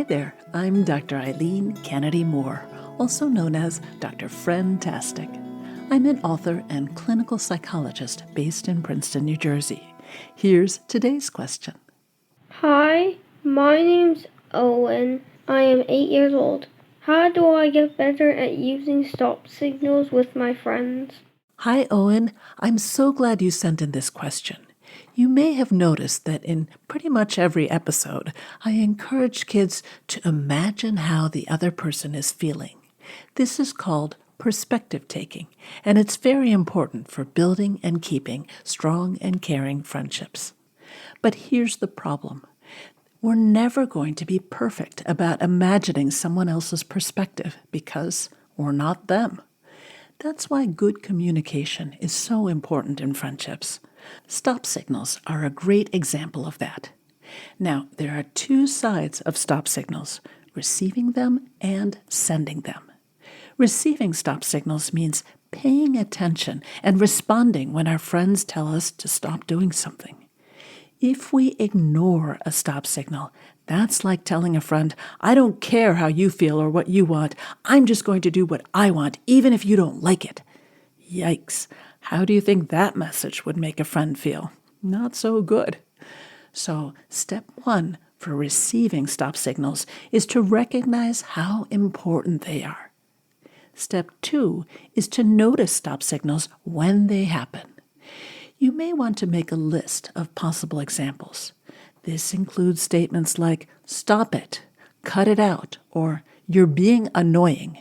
there, I'm Dr. Eileen Kennedy Moore, also known as Dr. Friendtastic. I'm an author and clinical psychologist based in Princeton, New Jersey. Here's today's question. Hi, my name's Owen. I am 8 years old. How do I get better at using stop signals with my friends? Hi, Owen. I'm so glad you sent in this question. You may have noticed that in pretty much every episode, I encourage kids to imagine how the other person is feeling. This is called perspective taking, and it's very important for building and keeping strong and caring friendships. But here's the problem. We're never going to be perfect about imagining someone else's perspective because we're not them. That's why good communication is so important in friendships. Stop signals are a great example of that. Now, there are two sides of stop signals, receiving them and sending them. Receiving stop signals means paying attention and responding when our friends tell us to stop doing something. If we ignore a stop signal, that's like telling a friend, I don't care how you feel or what you want. I'm just going to do what I want, even if you don't like it. Yikes. How do you think that message would make a friend feel? Not so good. So, step one for receiving stop signals is to recognize how important they are. Step two is to notice stop signals when they happen. You may want to make a list of possible examples. This includes statements like, stop it, cut it out, or you're being annoying.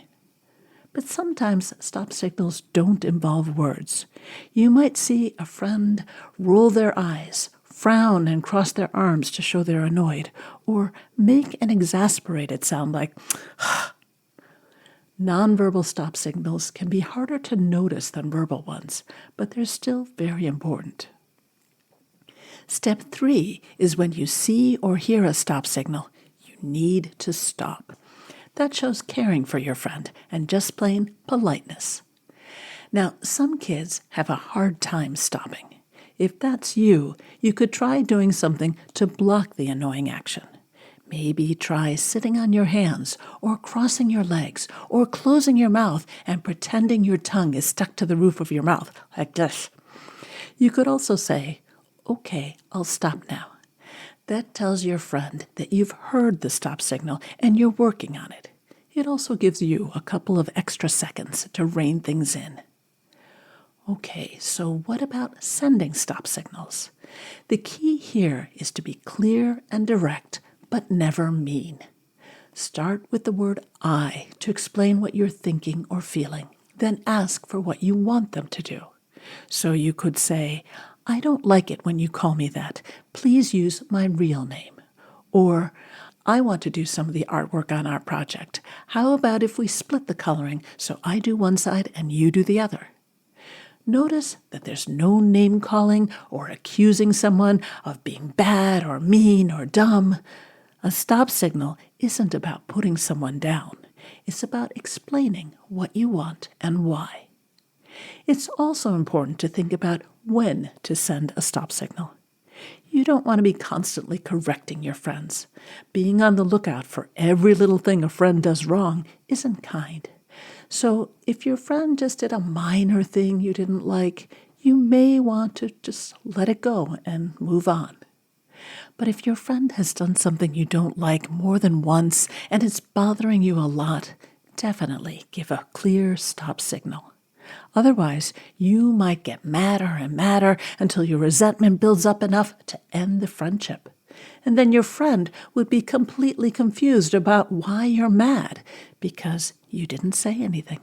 But sometimes stop signals don't involve words. You might see a friend roll their eyes, frown and cross their arms to show they're annoyed, or make an exasperated sound like, Nonverbal stop signals can be harder to notice than verbal ones, but they're still very important. Step three is when you see or hear a stop signal, you need to stop. That shows caring for your friend and just plain politeness. Now, some kids have a hard time stopping. If that's you, you could try doing something to block the annoying action. Maybe try sitting on your hands, or crossing your legs, or closing your mouth and pretending your tongue is stuck to the roof of your mouth, like this. You could also say, okay, I'll stop now. That tells your friend that you've heard the stop signal and you're working on it. It also gives you a couple of extra seconds to rein things in. Okay, so what about sending stop signals? The key here is to be clear and direct, but never mean. Start with the word I to explain what you're thinking or feeling, then ask for what you want them to do. So you could say, I don't like it when you call me that. Please use my real name. Or, I want to do some of the artwork on our project. How about if we split the coloring so I do one side and you do the other? Notice that there's no name calling or accusing someone of being bad or mean or dumb. A stop signal isn't about putting someone down. It's about explaining what you want and why. It's also important to think about when to send a stop signal. You don't want to be constantly correcting your friends. Being on the lookout for every little thing a friend does wrong isn't kind. So if your friend just did a minor thing you didn't like, you may want to just let it go and move on. But if your friend has done something you don't like more than once and it's bothering you a lot, definitely give a clear stop signal. Otherwise, you might get madder and madder until your resentment builds up enough to end the friendship. And then your friend would be completely confused about why you're mad because you didn't say anything.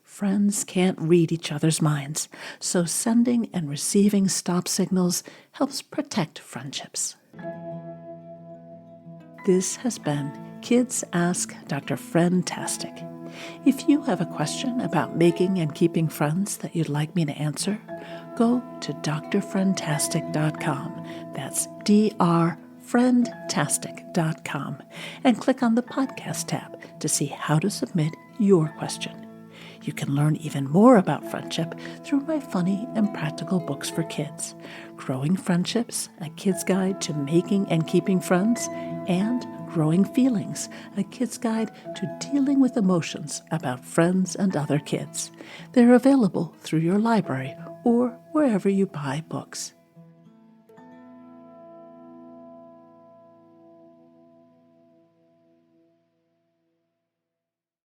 Friends can't read each other's minds, so sending and receiving stop signals helps protect friendships. This has been Kids Ask Dr. Friendtastic. If you have a question about making and keeping friends that you'd like me to answer, go to drfriendtastic.com. That's drfriendtastic.com and click on the podcast tab to see how to submit your question. You can learn even more about friendship through my funny and practical books for kids, Growing Friendships, a kid's guide to making and keeping friends, and Growing Feelings, a kid's guide to dealing with emotions about friends and other kids. They're available through your library or wherever you buy books.